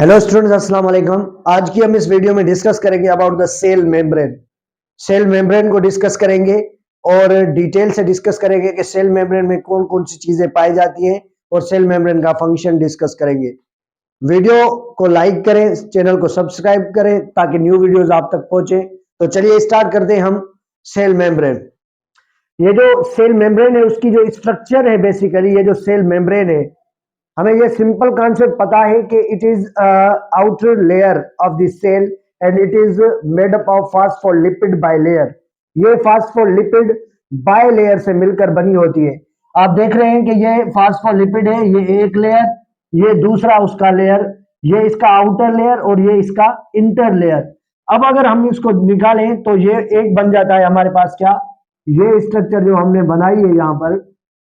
Hello students, अस्सलाम वालेकुम। आज की हम इस वीडियो में डिस्कस करेंगे about the cell membrane. Cell membrane को डिस्कस करेंगे और डिटेल से डिस्कस करेंगे कि सेल मेम्ब्रेन में कौन कौन सी चीजें पाई जाती हैं और सेल मेम्ब्रेन का फंक्शन डिस्कस करेंगे। वीडियो को लाइक करें, चैनल को सब्सक्राइब करें ताकि न्यू वीडियोस आप तक पहुंचे। तो चलिए स्टार्ट करते हैं हम सेल मेम्ब्रेन। ये जो सेल मेम्ब्रेन है उसकी जो स्ट्रक्चर है, बेसिकली ये जो सेल मेम्ब्रेन है, हमें ये सिंपल कॉन्सेप्ट पता है कि it is outer layer of the cell and it is made up of phospholipid bilayer. ये फास्फोलिपिड बाइलेयर से मिलकर बनी होती है। आप देख रहे हैं कि ये फास्फोलिपिड है, ये एक लेयर, ये दूसरा उसका लेयर, ये इसका आउटर लेयर और ये इसका इंटर लेयर। अब अगर हम इसको निकालें तो ये एक बन जाता है हमारे पास क्या, ये स्ट्रक्चर जो हमने बनाई है यहाँ पर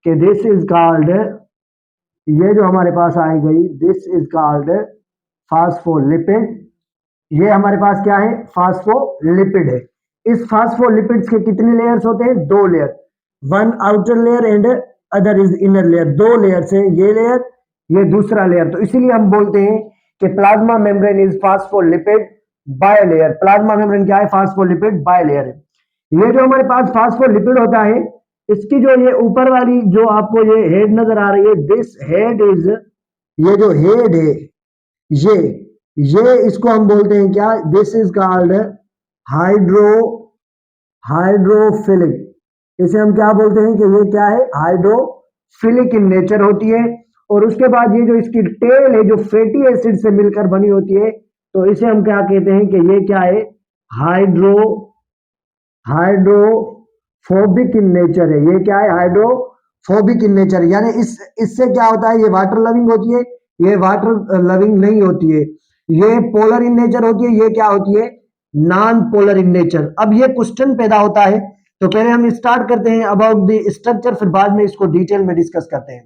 कि दिस इज कॉल्ड, ये जो हमारे पास आई गई, दिस इज कॉल्ड फास्फोलिपिड। ये हमारे पास क्या है, फास्फोलिपिड है। इस फास्फोलिपिड्स के कितने लेयर्स होते हैं, दो layer, one outer layer and other is inner layer. दो लेयर से ये लेयर, ये दूसरा लेयर। तो इसीलिए हम बोलते हैं कि plasma membrane is phospholipid bilayer. Plasma membrane क्या है, फास्फोलिपिड बायलेयर है। ये जो हमारे पास फास्फोलिपिड होता है, इसकी जो ये ऊपर वाली जो आपको ये हेड नजर आ रही है, दिस हेड इज, ये जो हेड है, ये इसको हम बोलते हैं क्या, this is called hydro hydrophilic. इसे हम क्या बोलते हैं कि ये क्या है, हाइड्रोफिलिक इन नेचर होती है। और उसके बाद ये जो इसकी टेल है जो फैटी एसिड से मिलकर बनी होती है, तो इसे हम क्या कहते हैं कि ये क्या है, हाइड्रोफोबिक इन नेचर है। ये क्या है, हाइड्रोफोबिक इन नेचर। यानी इससे क्या होता है, ये वाटर लविंग होती है, ये वाटर लविंग नहीं होती है। ये पोलर इन नेचर होती है, ये क्या होती है, नॉन पोलर इन नेचर। अब ये क्वेश्चन पैदा होता है, तो पहले हम स्टार्ट करते हैं अबाउट द स्ट्रक्चर, फिर बाद में इसको डिटेल में डिस्कस करते हैं।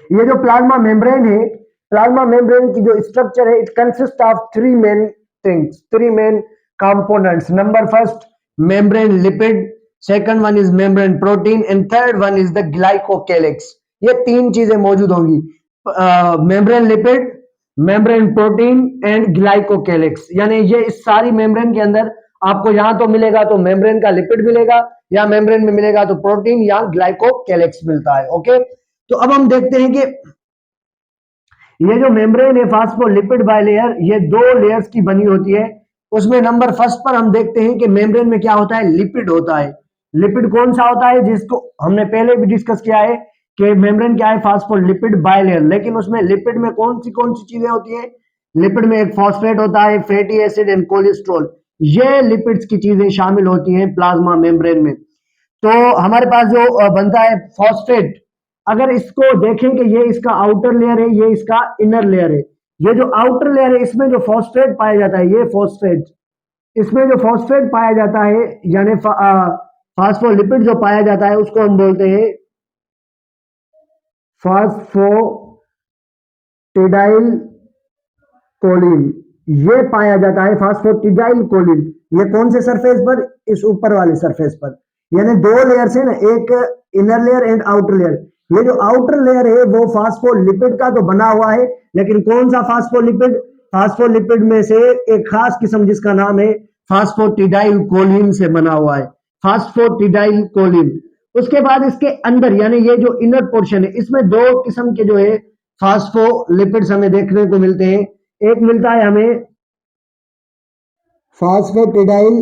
ये जो प्लाज्मा मेम्ब्रेन है, प्लाज्मा मेम्ब्रेन की जो स्ट्रक्चर है, it consist of three main things, three main components. Number first, membrane lipid, second one is membrane protein and third one is the glycocalyx. ये तीन चीजें मौजूद होंगी, membrane lipid, membrane protein and glycocalyx. यानी ये इस सारी मेम्ब्रेन के अंदर आपको यहां तो मिलेगा तो मेम्ब्रेन का लिपिड मिलेगा, या मेम्ब्रेन में मिलेगा तो प्रोटीन या ग्लाइकोकेलिक्स मिलता है। ओके, तो अब हम देखते हैं कि ये जो मेम्ब्रेन है फास्फोलिपिड बाइलेयर, ये दो लेयर्स की बनी होती है। उसमें नंबर फर्स्ट पर हम देखते हैं कि मेम्ब्रेन में क्या होता है, लिपिड होता है। लिपिड कौन सा होता है, जिसको हमने पहले भी डिस्कस किया है कि मेम्ब्रेन क्या है, फास्फोलिपिड बाइलेयर। लेकिन उसमें लिपिड में कौन सी चीजें होती है, लिपिड में एक फॉस्फेट होता है, फैटी एसिड एंड कोलेस्ट्रॉल। ये लिपिड्स की चीजें शामिल होती हैं प्लाज्मा मेम्ब्रेन में। तो हमारे पास जो बनता है फॉस्फेट, अगर इसको देखें कि ये इसका आउटर लेयर है, ये इसका इनर लेयर है। ये जो आउटर लेयर है इसमें जो फॉस्फेट पाया जाता है, ये फॉस्फेट, इसमें जो फॉस्फेट पाया जाता है यानी फास्फोलिपिड जो पाया जाता है, उसको हम बोलते हैं फास्फोटिडाइल कोलिन। ये पाया जाता है फास्फोटिडाइल कोलिन। ये कौन से सरफेस पर, इस ऊपर वाले सरफेस पर। यानी दो लेयर है ना, एक inner layer and outer layer. ये जो आउटर लेयर है वो फास्फोलिपिड का तो बना हुआ है, लेकिन कौन सा फास्फोलिपिड, फास्फोलिपिड में से एक खास किस्म जिसका नाम है फास्फोटिडाइल कोलिन से बना हुआ है, फास्फोटिडाइल कोलिन। उसके बाद इसके अंदर यानी ये जो इनर पोर्शन है, इसमें दो किस्म के जो है फास्फोलिपिड्स हमें देखने को मिलते हैं। एक मिलता है हमें फास्फोटिडाइल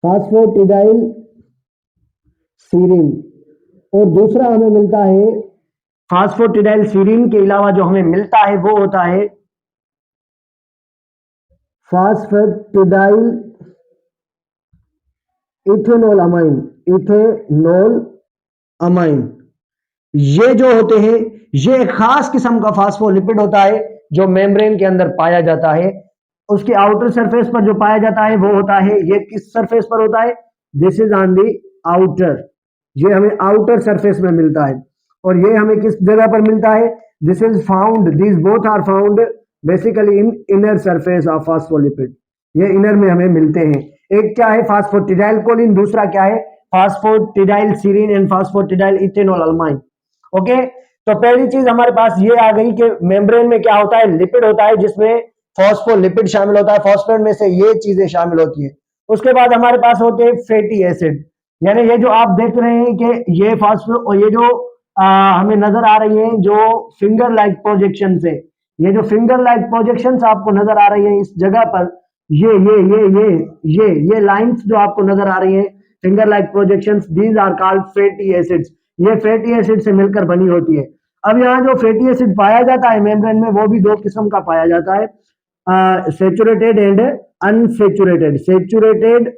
फास्फोटिडाइल सीरीन, और दूसरा हमें मिलता है फास्फोटिडाइल सीरीन के अलावा जो हमें मिलता है वो होता है फास्फोटिडाइल इथेनॉल अमाइन। इथेनॉल अमाइन, ये जो होते हैं, ये एक खास किस्म का फास्फोलिपिड होता है जो मेम्ब्रेन के अंदर पाया जाता है। उसके आउटर सरफेस पर जो पाया जाता है वो होता है, ये किस सरफेस पर होता है, this is on the outer. ये हमें आउटर सरफेस में मिलता है। और ये हमें किस जगह पर मिलता है, this is found, this both are found basically in inner surface of phospholipid. ये इनर में हमें मिलते हैं। एक क्या है फास्फोटिडाइल कोलिन, दूसरा क्या है phosphatidyl serine and phosphatidyl ethanolamine. Okay, तो पहली चीज हमारे पास ये आ गई कि मेम्ब्रेन में क्या होता है, लिपिड होता है जिसमें फॉस्फोलिपिड शामिल होता है, फॉस्फेट में से ये चीजें शामिल होती है। उसके बाद हमारे पास होते हैं फैटी एसिड, यानी ये जो आप देख रहे हैं कि ये फास्फो और ये जो हमें नजर आ रही है जो फिंगर लाइक प्रोजेक्शन से, ये जो फिंगर लाइक प्रोजेक्शन आपको नजर आ रही है इस जगह पर, ये लाइंस जो आपको नजर आ रही है finger like projections, these are called fatty acids. ये फैटी एसिड से मिलकर बनी होती है। अब यहाँ जो फैटी एसिड पाया जाता है मेम्ब्रेन में वो भी दो किस्म का पाया जाता है, saturated and unsaturated. Saturated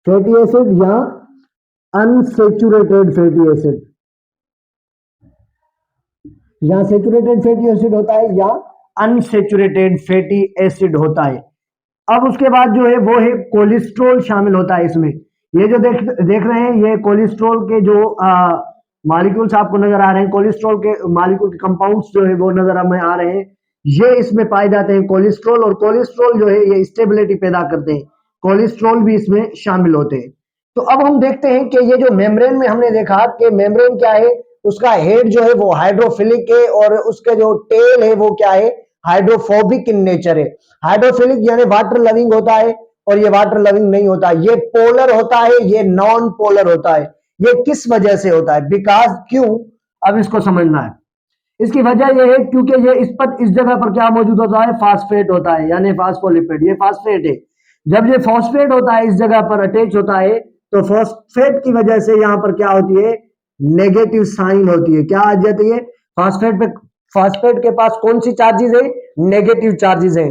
fatty acid या अनसेचुरेटेड फैटी एसिड, या सेचुरेटेड फैटी एसिड होता है या अनसेचुरेटेड फैटी एसिड होता है। अब उसके बाद जो है वो है कोलेस्ट्रॉल शामिल होता है इसमें। ये जो देख रहे हैं ये कोलेस्ट्रॉल के जो मॉलिक्यूल्स आपको नजर आ रहे हैं, कोलेस्ट्रॉल के मॉलिक्यूल के कंपाउंड्स जो है वो नजर हमें आ रहे हैं, ये इसमें पाए जाते हैं कोलेस्ट्रॉल। और कोलेस्ट्रॉल जो है ये स्टेबिलिटी पैदा करते हैं, कोलेस्ट्रॉल भी इसमें शामिल होते हैं। तो अब हम देखते हैं कि ये जो मेम्ब्रेन में हमने देखा कि मेम्ब्रेन क्या है, उसका हेड जो है वो हाइड्रोफिलिक है और उसका जो टेल है वो क्या है, हाइड्रोफोबिक इन नेचर है। हाइड्रोफिलिक यानी वाटर लविंग होता है और ये वाटर लविंग नहीं होता, ये पोलर होता है, ये नॉन पोलर होता है। ये किस वजह से होता है, बिकॉज क्यों, अब इसको समझना है। इसकी वजह यह है क्योंकि ये इस जगह पर क्या मौजूद होता है, फास्फेट होता है, यानी फास्फोलिपिड, ये फास्फेट है। जब ये फास्फेट होता है इस जगह पर अटैच होता है तो फास्फेट की वजह से यहाँ पर क्या होती है, नेगेटिव साइन होती है। क्या आ जाती है, फास्फेट के पास कौन सी चार्जेस है, नेगेटिव चार्जेस है।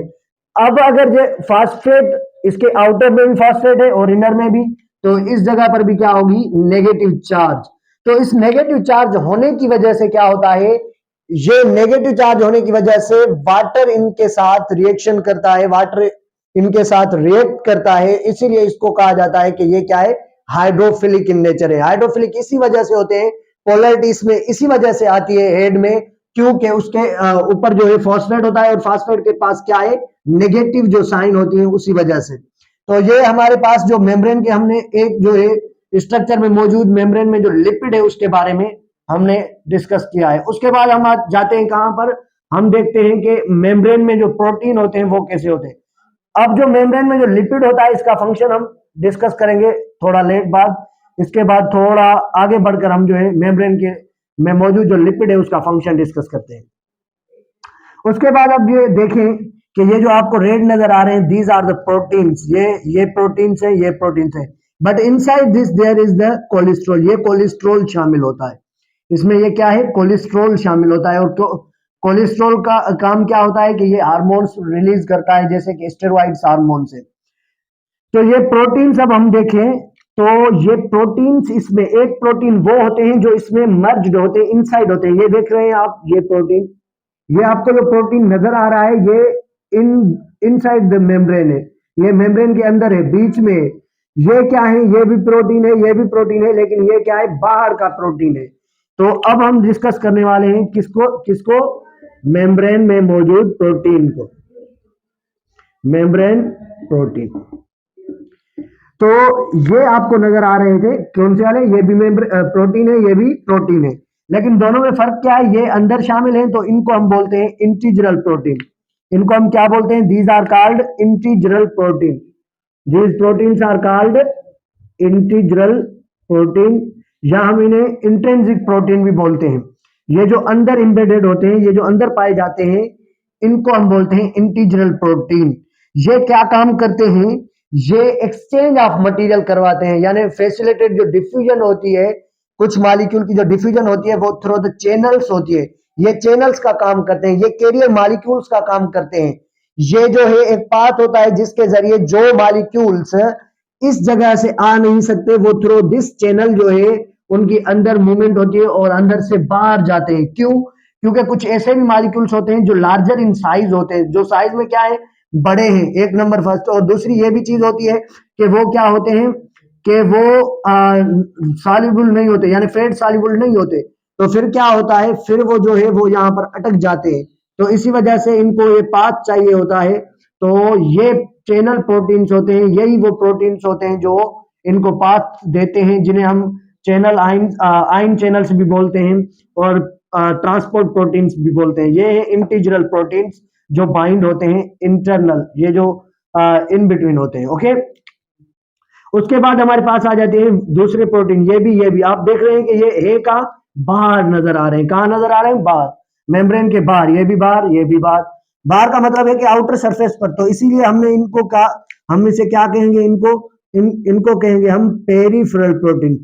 अब अगर ये फास्फेट इसके आउटर में भी फास्फेट है और इनर में भी, तो इस जगह पर भी क्या होगी, नेगेटिव चार्ज। तो इस नेगेटिव चार्ज होने की वजह से क्या होता है, ये नेगेटिव चार्ज होने की वजह से वाटर इनके साथ रिएक्शन करता है, वाटर इनके साथ रिएक्ट करता है, इसीलिए इसको कहा जाता है कि ये क्या है, हाइड्रोफिलिक इन नेचर है। हाइड्रोफिलिक इसी वजह से होते हैं, पोलैरिटी इसमें इसी वजह से आती है हेड में, क्योंकि उसके ऊपर जो है फॉस्फेट होता है और फॉस्फेट के पास क्या है, नेगेटिव जो साइन होती है उसी वजह से। तो ये हमारे पास जो मेम्ब्रेन के हमने एक जो है स्ट्रक्चर में मौजूद मेम्ब्रेन में जो लिपिड है उसके बारे में हमने डिस्कस किया है। उसके बाद हम जाते हैं कहां पर, हम देखते हैं कि मेम्ब्रेन में जो प्रोटीन होते हैं वो कैसे होते हैं। अब जो मेम्ब्रेन में जो लिपिड होता है इसका फंक्शन हम डिस्कस करेंगे थोड़ा लेट बाद। इसके बाद थोड़ा आगे बढ़कर हम जो है मेम्ब्रेन के में मौजूद जो लिपिड है उसका फंक्शन डिस्कस करते हैं। उसके बाद अब ये देखें कि ये जो आपको रेड नजर आ रहे हैं, दीज आर द प्रोटीन्स, ये प्रोटीन्स है, ये प्रोटीन्स है, but inside this there is the cholesterol, ये कोलेस्ट्रॉल शामिल होता है इसमें। ये क्या है, कोलेस्ट्रॉल शामिल होता है। और कोलेस्ट्रॉल का काम क्या होता है कि ये हार्मोन्स रिलीज करता है, जैसे कि स्टेरॉइड्स हार्मोन से। तो ये प्रोटीन्स अब हम देखें तो ये प्रोटीन्स, इसमें एक प्रोटीन वो होते हैं जो इसमें मर्ज्ड होते हैं, इनसाइड होते हैं। ये देख रहे हैं आप, ये प्रोटीन, ये आपको जो प्रोटीन नजर आ रहा है ये इन इनसाइड द मेम्ब्रेन है, ये मेम्ब्रेन के अंदर है, बीच में। ये क्या है, ये भी प्रोटीन है, ये भी प्रोटीन है, लेकिन ये क्या है, बाहर का प्रोटीन है। तो अब हम डिस्कस करने वाले हैं किसको किसको, मेम्ब्रेन में मौजूद प्रोटीन को, मेम्ब्रेन प्रोटीन। तो ये आपको नजर आ रहे थे कौन से वाले, ये भी प्रोटीन है, ये भी प्रोटीन है, लेकिन दोनों में फर्क क्या है, ये अंदर शामिल है तो इनको हम बोलते हैं इंटीग्रल प्रोटीन। इनको हम क्या बोलते हैं, these are called integral protein, these proteins are called integral protein, या हम इन्हें इंट्रिंसिक प्रोटीन भी बोलते हैं। ये जो अंदर एम्बेडेड होते हैं, ये जो अंदर पाए जाते हैं, इनको हम बोलते हैं इंटीग्रल प्रोटीन। ये क्या काम करते हैं, ये एक्सचेंज ऑफ मटेरियल करवाते हैं, यानी फैसिलिटेट जो डिफ्यूजन होती है, कुछ मॉलिक्यूल की जो डिफ्यूजन होती है वो थ्रू द चैनल्स होती है, ये चैनल्स का काम करते हैं, ये कैरियर मॉलिक्यूल्स का काम करते हैं। ये जो है एक पाथ होता है जिसके जरिए जो मॉलिक्यूल्स इस जगह से आ नहीं सकते वो थ्रू दिस चैनल जो है उनकी अंदर मूवमेंट होती है और अंदर से बाहर जाते हैं। क्यों, क्योंकि कुछ ऐसे भी मॉलिक्यूल्स होते हैं जो लार्जर इन साइज होते हैं, जो साइज में क्या है, बड़े हैं, एक नंबर फर्स्ट। और दूसरी ये भी चीज होती है कि वो क्या होते हैं कि वो सॉल्युबल नहीं होते, यानी फैट सॉल्युबल नहीं होते। तो फिर क्या होता है, फिर वो जो है वो यहाँ पर अटक जाते हैं। तो इसी वजह से इनको ये पाथ चाहिए होता है। तो ये चैनल प्रोटीन्स होते हैं, यही वो प्रोटीन्स होते हैं जो इनको पाथ देते हैं, जिन्हें हम चैनल आइन आइन चैनल्स भी बोलते हैं, और ट्रांसपोर्ट प्रोटीन्स भी बोलते हैं। ये है इंटीग्रल प्रोटीन्स जो बाइंड होते हैं इंटरनल, ये जो इन बिटवीन होते हैं। ओके, उसके बाद हमारे पास आ जाते हैं दूसरे प्रोटीन, ये भी आप देख रहे हैं कि ये है कहाँ, बाहर नजर आ रहे हैं। कहाँ नजर आ रहे हैं, बाहर, मेम्ब्रेन के बाहर। ये भी बाहर, ये भी बाहर। बाहर का मतलब है कि आउटर सरफेस पर। तो इसीलिए हमने इनको कहा, हम इसे क्या कहेंगे, इनको कहेंगे हम पेरिफेरल प्रोटीन।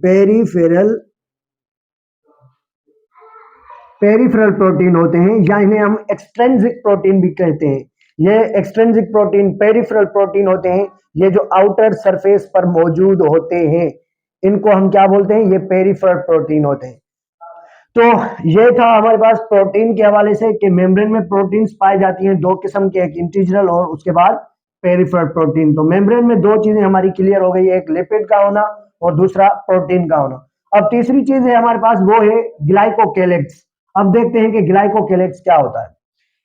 पेरिफेरल प्रोटीन होते हैं, या इन्हें हम एक्सट्रिंसिक प्रोटीन भी कहते हैं। ये एक्सट्रिंसिक प्रोटीन, पेरिफेरल प्रोटीन होते हैं, ये जो आउटर सरफेस पर मौजूद होते हैं, इनको हम क्या बोलते हैं, ये पेरिफेरल प्रोटीन होते हैं। तो ये था हमारे पास प्रोटीन के हवाले से कि मेम्ब्रेन में प्रोटीन्स पाई जाती हैं दो किस्म के, एक इंटीग्रल और उसके बाद पेरिफेरल प्रोटीन। तो मेम्ब्रेन में दो चीजें हमारी क्लियर हो गई, एक लिपिड का होना और दूसरा प्रोटीन का होना। अब तीसरी चीज है हमारे पास, वो है ग्लाइकोकेलेक्स। अब देखते हैं कि ग्लाइकोकेलेक्स क्या होता है।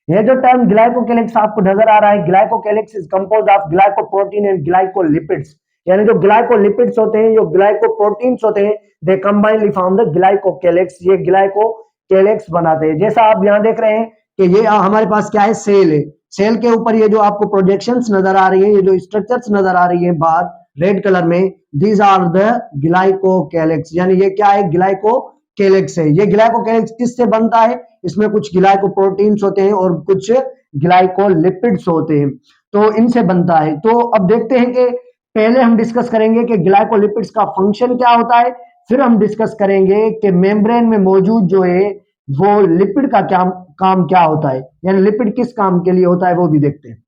ये जो टर्म ग्लाइकोकेलेक्स आपको नजर आ रहा है, glycocalyx is composed of glycoprotein and glycolipids. यानी जो ग्लाइकोलिपिड्स होते हैं, जो ग्लाइकोप्रोटीन्स होते हैं, they combinedly form the glycocalyx. ये ग्लाइकोकेलेक्स बनाते हैं। जैसा आप यहाँ देख रहे हैं कि ये हमारे पास क्या है, सेल है। सेल के ऊपर ये जो आपको प्रोजेक्शंस नजर आ रही है, ये जो स्ट्रक्चर्स नजर आ रही है बाहर रेड कलर में, दीज आर द ग्लाइकोकेलेक्स। यानी ये क्या है, ग्लाइकोकेलेक्स है। ये ग्लाइकोकेलेक्स किससे बनता है, इसमें कुछ ग्लाइकोप्रोटीन्स होते हैं और कुछ ग्लाइकोलिपिड्स होते हैं, तो इनसे बनता है। तो अब देखते हैं कि पहले हम डिस्कस करेंगे कि ग्लाइकोलिपिड्स का फंक्शन क्या होता है, फिर हम डिस्कस करेंगे कि मेम्ब्रेन में मौजूद जो है वो लिपिड का क्या काम क्या होता है, यानी लिपिड किस काम के लिए होता है, वो भी देखते हैं।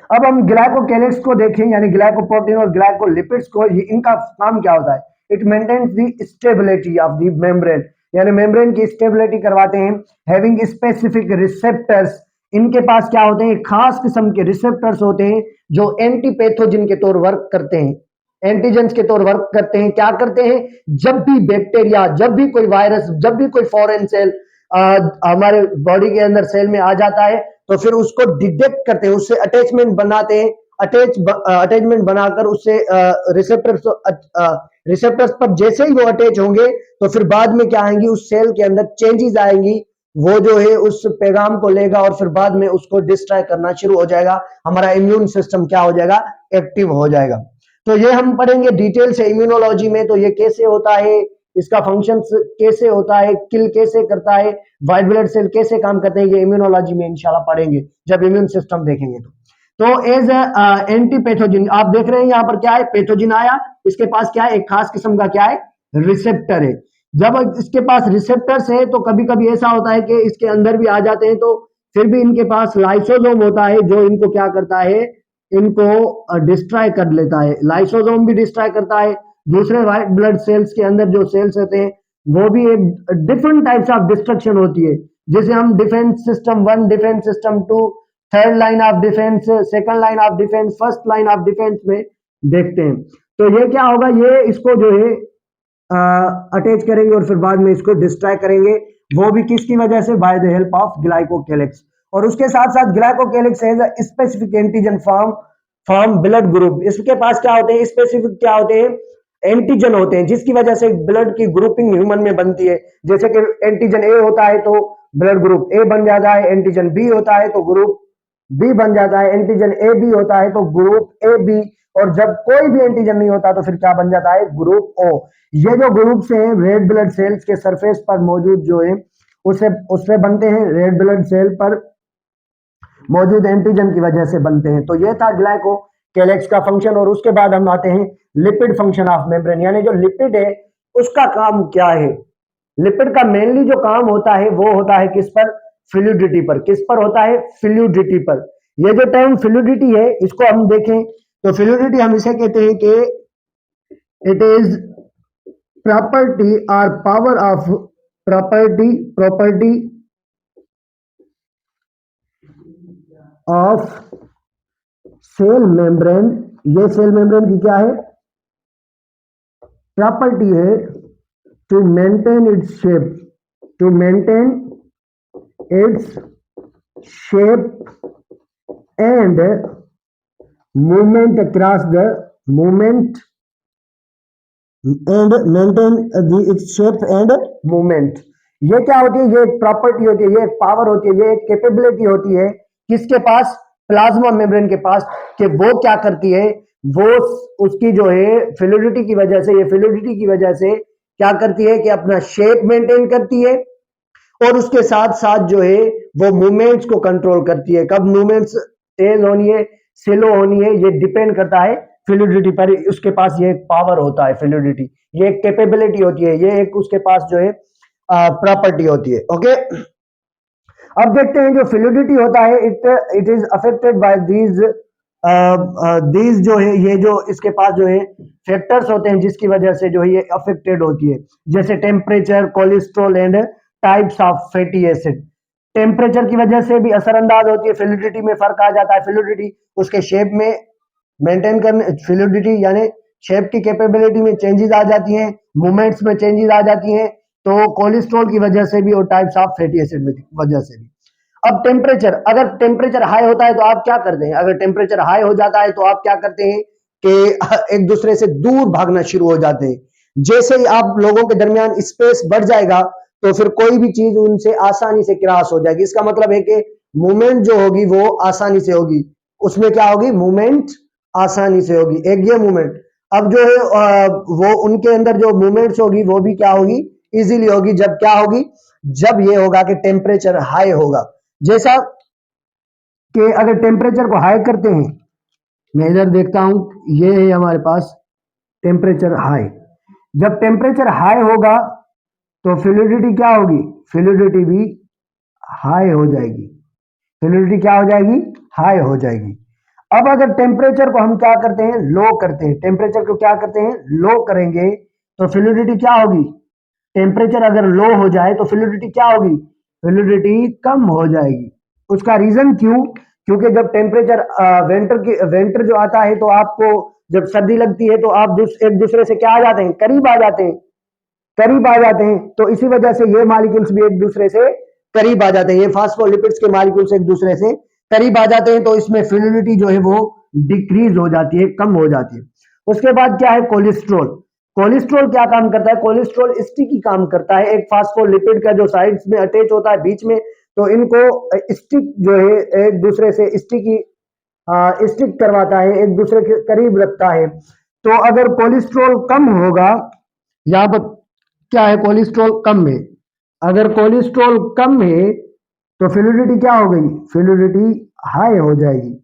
अब हम ग्लाइकोकेलेक्स को देखें, यानी ग्लाइकोप्रोटीन और ग्लाइकोलिपिड्स को, इनका काम क्या होता है। It maintains the stability of the membrane, यानी मेम्ब्रेन की स्टेबिलिटी करवाते हैं। हैविंग स्पेसिफिक रिसेप्टर्स, इनके पास क्या होते हैं, खास किस्म के रिसेप्टर्स होते हैं जो एंटीपैथोजन के तौर वर्क करते हैं, एंटीजेंस के तौर वर्क करते हैं। क्या करते हैं, जब भी बैक्टीरिया, जब भी कोई वायरस, जब भी कोई फॉरेन सेल हमारे बॉडी के अंदर सेल में आ जाता है, तो फिर उसको डिटेक्ट करते हैं, उससे अटैचमेंट बनाते हैं। अटैचमेंट बनाकर उससे रिसेप्टर्स पर जैसे ही वो अटैच होंगे, तो फिर बाद में क्या आएंगी, उस सेल के अंदर चेंजेस आएंगी। वो जो है उस पैगाम को लेगा और फिर बाद में उसको डिस्ट्रॉय करना शुरू हो जाएगा। हमारा इम्यून सिस्टम क्या हो जाएगा, एक्टिव हो जाएगा। तो ये हम पढ़ेंगे डिटेल से इम्यूनोलॉजी में। तो ये कैसे होता है, इसका फंक्शन कैसे होता है, किल कैसे करता है, व्हाइट ब्लड सेल कैसे काम करते हैं, ये इम्यूनोलॉजी में इंशाल्लाह पढ़ेंगे जब इम्यून सिस्टम देखेंगे। तो एज एंटी पैथोजिन, आप देख रहे हैं यहाँ पर क्या है, पैथोजिन आया, इसके पास क्या है, एक खास किस्म का क्या है, रिसेप्टर है। जब इसके पास रिसेप्टर्स है तो कभी कभी ऐसा होता है कि इसके अंदर भी आ जाते हैं, तो फिर भी इनके पास लाइसोसोम होता है जो इनको क्या करता है, इनको डिस्ट्रॉय कर लेता है। लाइसोसोम भी डिस्ट्रॉय करता है। दूसरे व्हाइट ब्लड सेल्स के अंदर जो सेल्स होते हैं, वो भी एक डिफरेंट टाइप्स ऑफ डिस्ट्रक्शन होती है, जिसे हम defence system 1, defence system 2, third line of defence, second line of defence, first line of defence में देखते हैं। तो ये क्या होगा, ये इसको जो है अटैच करेंगे और फिर बाद में इसको डिस्ट्रॉय करेंगे, वो भी किसकी वजह से, by the help of glycocalyx. और उसके साथ साथ glycocalyx has a specific antigen form blood group. इसके पास क्या होते हैं, स्पेसिफिक क्या होते हैं, एंटीजन होते हैं, जिसकी वजह से ब्लड की ग्रुपिंग ह्यूमन में बनती है। जैसे कि एंटीजन ए होता है तो ब्लड ग्रुप ए बन जाता है, एंटीजन बी होता है तो ग्रुप बी बन जाता है, एंटीजन ए बी होता है तो ग्रुप ए बी, और जब कोई भी एंटीजन नहीं होता तो फिर क्या बन जाता है, ग्रुप ओ। ये जो ग्रुप्स हैं रेड ब्लड सेल्स के सरफेस पर मौजूद जो है उससे बनते हैं, रेड ब्लड सेल पर मौजूद एंटीजन की वजह से बनते हैं। तो ये था ग्लाइकोकेलेक्स का फंक्शन। और उसके बाद हम आते हैं लिपिड फंक्शन ऑफ मेम्ब्रेन, यानी जो लिपिड है उसका काम क्या है। लिपिड का मेनली जो काम होता है वो होता है किस पर, फ्लूइडिटी पर। किस पर होता है, फ्लूइडिटी पर। ये जो टर्म फ्लूइडिटी है, इसको हम देखें तो फ्लूइडिटी हम इसे कहते हैं कि इट इज प्रॉपर्टी और power of property of cell membrane. ये सेल मेम्ब्रेन की क्या है, प्रॉपर्टी है, to maintain its shape, to maintain its shape and movement across the movement and maintain its shape and movement. ये क्या होती है? ये एक प्रॉपर्टी होती है, ये एक पावर होती है, ये एक कैपेबिलिटी होती है किसके पास? प्लाज्मा मेम्ब्रेन के पास। कि वो क्या करती है? वो उसकी जो है फ्लूइडिटी की वजह से, ये फ्लूइडिटी की वजह से क्या करती है कि अपना शेप मेंटेन करती है और उसके साथ साथ जो है वो मूवमेंट्स को कंट्रोल करती है। कब मूवमेंट्स तेज होनी है, स्लो होनी है, ये डिपेंड करता है फ्लूइडिटी पर। उसके पास ये एक पावर होता है, फ्लूइडिटी, ये एक कैपेबिलिटी होती है, ये एक उसके पास जो है प्रॉपर्टी होती है। ओके, अब देखते हैं जो फ्लूइडिटी होता है, it is affected by these जो है, ये जो इसके पास जो है फैक्टर्स होते हैं जिसकी वजह से जो है ये अफेक्टेड होती है, जैसे temperature, cholesterol and types of fatty acid. Temperature की वजह से भी असरअंदाज होती है, फ्लूइडिटी में फर्क आ जाता है, फ्लूइडिटी उसके शेप में मेंटेन करने, फ्लूइडिटी यानी शेप की कैपेबिलिटी में चेंजेस आ जाती हैं, मूवमेंट्स में चेंजेस आ जाती हैं, तो कोलेस्ट्रॉल की वजह से भी और टाइप्स ऑफ फैटी एसिड की वजह से भी। अब टेम्परेचर, अगर टेम्परेचर हाई होता है तो आप क्या करते हैं? अगर टेम्परेचर हाई हो जाता है तो आप क्या करते हैं कि एक दूसरे से दूर भागना शुरू हो जाते हैं। जैसे ही आप लोगों के दरमियान स्पेस बढ़ जाएगा तो फिर कोई भी चीज उनसे आसानी से क्रॉस हो जाएगी। इसका मतलब है कि मूवमेंट जो होगी वो आसानी से होगी, उसमें क्या होगी? मूवमेंट आसानी से होगी, एक ये मूवमेंट। अब जो है वो उनके अंदर जो मूवमेंट्स होगी वो भी क्या होगी? इजीली होगी। जब क्या होगी? जब ये होगा कि टेम्परेचर हाई होगा। जैसा कि अगर टेम्परेचर को हाई करते हैं, मैं इधर देखता हूं, ये है हमारे पास टेम्परेचर हाई। जब टेम्परेचर हाई होगा तो फ्लूइडिटी क्या होगी? फ्लूइडिटी भी हाई हो जाएगी। फ्लूइडिटी क्या हो जाएगी? हाई हो जाएगी। अब अगर टेम्परेचर को हम क्या करते हैं? लो करते हैं। टेम्परेचर को क्या करते हैं? लो करेंगे तो फ्लूइडिटी क्या होगी? टेम्परेचर अगर लो हो जाए तो फ्लूइडिटी क्या होगी? फ्लूइडिटी कम हो जाएगी। उसका रीजन क्यों? क्योंकि जब टेम्परेचर वेंटर जो आता है तो आपको जब सर्दी लगती है तो आप एक दूसरे से क्या आ जाते हैं? करीब आ जाते हैं, करीब आ जाते हैं। तो इसी वजह से ये मॉलिक्यूल्स भी एक दूसरे से करीब आ जाते हैं, ये फास्फोलिपिड्स के मॉलिक्यूल्स एक दूसरे से करीब आ जाते हैं, तो इसमें फ्लूइडिटी जो है वो डिक्रीज हो जाती है, कम हो जाती है। उसके बाद क्या है? कोलेस्ट्रॉल। कोलेस्ट्रॉल क्या काम करता है? कोलेस्ट्रॉल स्टिकी काम करता है, एक फास्फोलिपिड का जो साइड्स में अटैच होता है बीच में, तो इनको स्टिक जो है एक दूसरे से स्टिकी स्टिक करवाता है, एक दूसरे के करीब रखता है। तो अगर कोलेस्ट्रॉल कम होगा, यहाँ पर क्या है? कोलेस्ट्रॉल कम है। अगर कोलेस्ट्रॉल कम है तो फ्लूइडिटी क्या हो गई? फ्लूइडिटी हाई हो जाएगी।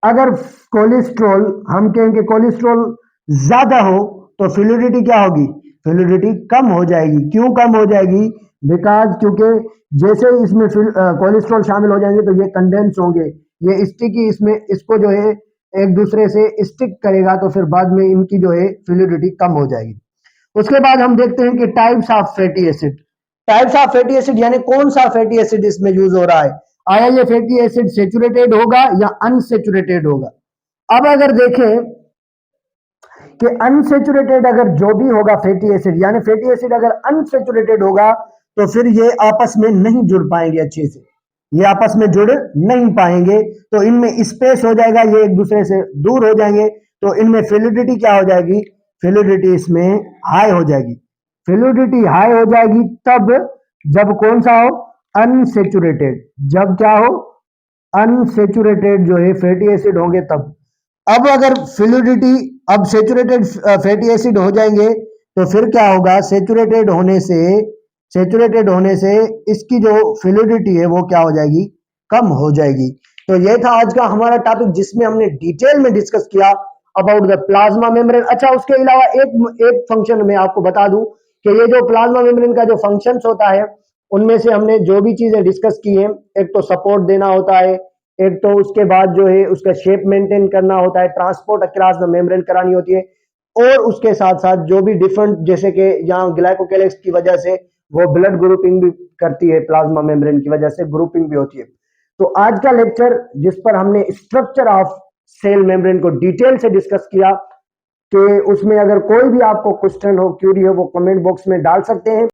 अगर कोलेस्ट्रॉल, हम कहेंगे कोलेस्ट्रॉल ज्यादा हो तो फ्लूइडिटी क्या होगी? फ्लूइडिटी कम हो जाएगी। क्यों कम हो जाएगी? बिकॉज क्योंकि जैसे इसमें कोलेस्ट्रॉल शामिल हो जाएंगे तो ये कंडेंस होंगे, ये स्टिकी, इसमें इसको जो है एक दूसरे से स्टिक करेगा, तो फिर बाद में इनकी जो है फ्लूइडिटी कम हो जाएगी। उसके बाद हम देखते हैं कि types of fatty acid. Types of fatty acid यानी कौन सा फैटी एसिड इसमें यूज हो रहा है? आया ये फैटी एसिड सेचुरेटेड होगा या अनसेचुरेटेड होगा? अब अगर देखें कि अनसेचुरेटेड अगर जो भी होगा फैटी एसिड, यानी फैटी एसिड अगर अनसेचुरेटेड होगा तो फिर ये आपस में नहीं जुड़ पाएंगे अच्छे से, ये आपस में जुड़ नहीं पाएंगे, तो इनमें स्पेस हो जाएगा, ये एक दूसरे से दूर हो जाएंगे, तो इनमें फ्लूइडिटी क्या हो जाएगी? फ्लूइडिटी इसमें हाई हो जाएगी। फ्लूइडिटी हाई हो जाएगी तब जब कौन सा हो? अनसेचुरेटेड। जब क्या हो? अनसेचुरेटेड जो है फैटी एसिड होंगे तब। अब अगर फ्लूइडिटी, अब सेचुरेटेड फैटी एसिड हो जाएंगे तो फिर क्या होगा? सेचुरेटेड होने से इसकी जो फ्लूइडिटी है वो क्या हो जाएगी? कम हो जाएगी। तो ये था आज का हमारा टॉपिक जिसमें हमने डिटेल में डिस्कस किया अबाउट द प्लाज्मा मेम्ब्रेन। अच्छा, उसके अलावा एक फंक्शन मैं आपको बता दूं कि ये जो प्लाज्मा मेम्ब्रेन का जो फंक्शंस होता है उनमें से हमने जो भी चीजें डिस्कस की हैं, एक तो सपोर्ट देना होता है, एक तो उसके बाद जो है उसका शेप मेंटेन करना होता है, ट्रांसपोर्ट अक्रॉस द मेम्ब्रेन करानी होती है, और उसके साथ साथ जो भी डिफरेंट, जैसे कि यहाँ ग्लाइकोकेलेक्स की वजह से वो ब्लड ग्रुपिंग भी करती है, प्लाज्मा मेम्ब्रेन की वजह से ग्रुपिंग भी होती है। तो आज का लेक्चर जिस पर हमने स्ट्रक्चर ऑफ सेल मेम्ब्रेन को डिटेल से डिस्कस किया, कि उसमें अगर कोई भी आपको क्वेश्चन हो, क्यूरी हो, वो कमेंट बॉक्स में डाल सकते हैं।